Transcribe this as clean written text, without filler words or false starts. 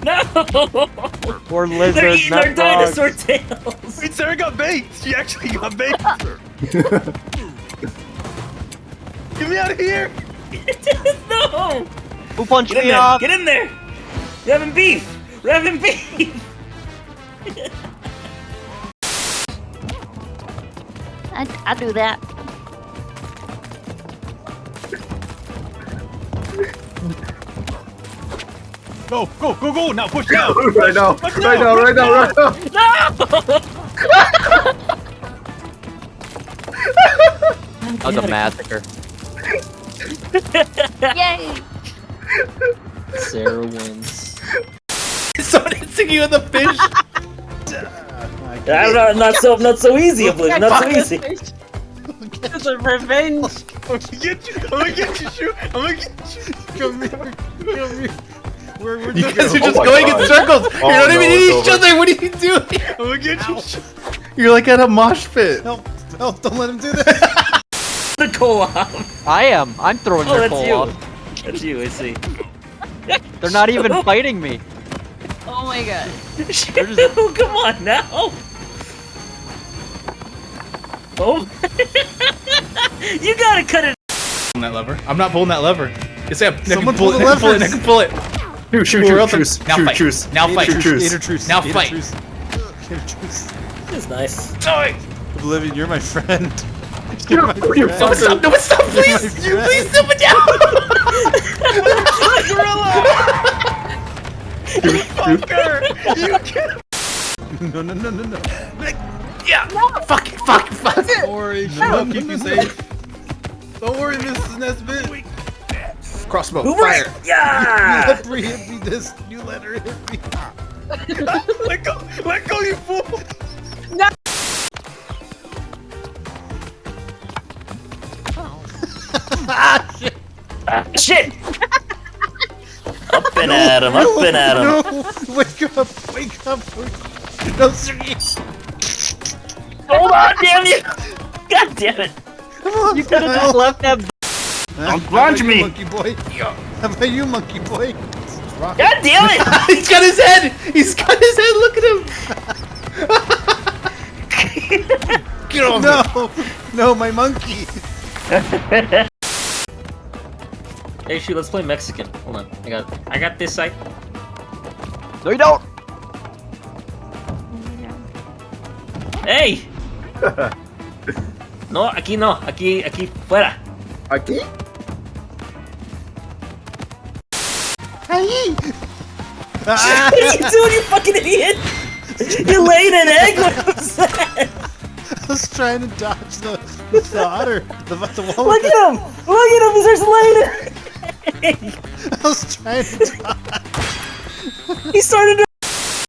No! Poor lizard, They're eating not their dinosaur tails! Wait, Sarah got baked! She actually got baked! Get me out of here! No! Who punched Get in me there! off? Get in there! We're having beef! We're having beef! I do that. Go, go, go, go! Now push down! Right now, Push right down, now, right now, right now. That was a massacre. Yay! Sarah wins. Someone hitting you in the fish! Not so easy, Oblivion. Not so easy. It's a revenge. I'm gonna get you! I'm gonna get you, Shoot! I'm gonna get you! Come here. Come here. Where'd You guys are Oh just my going God. in circles! Oh, You're not even no, in it's each over. other! What are you doing? I'm gonna get you! You're like at a mosh pit! Help. Help. Don't let him do that. The co-op. I am. I'm throwing Oh, their that's pole you. off. That's you, I see. They're not even fighting me. Oh my god. Oh, come on now! Oh! You gotta cut it! Pulling that lever. I'm not pulling that lever. Yes, I Someone can pull pull it. the I can pull it. I levers. can pull it. Shoot, Or else truce, now shoot, fight. truce. Now fight. Shoot, truce. Gator truce. Now Gator fight. truce. Gator truce. It's nice. Oblivion, you're my friend. You You're my fucker. friend. No, stop, please! You're my Please, friend. stop it down! Gorilla! You fucker! You can't. No, no, no, no, no. Yeah! Fuck it, fuck it, fuck it! Don't worry, she'll keep you safe. Don't worry, Mrs. Nesbit. Crossbow, Who fire! You Yeah! let Bree hit me this. You let her hit me. Let go, you fool! Shit! Up and at him, up and at him. No, wake up, wake up. No, sir. Hold on, damn you! God damn it! You could have just left that. Don't plunge me. Monkey boy. How about you, monkey boy? God damn it! He's got his head! He's got his head, look at him! Get off me! No, no, my monkey. Hey, shoot, let's play Mexican. Hold on, I got this side. No, you don't. Hey! No, aquí no, aquí fuera. Aquí? Hey. What are you doing, you fucking idiot? You laid an egg with that. I was trying to dodge the otter. The one. Look at him! Look at him! He's just laying an egg. I was trying to dodge. He started to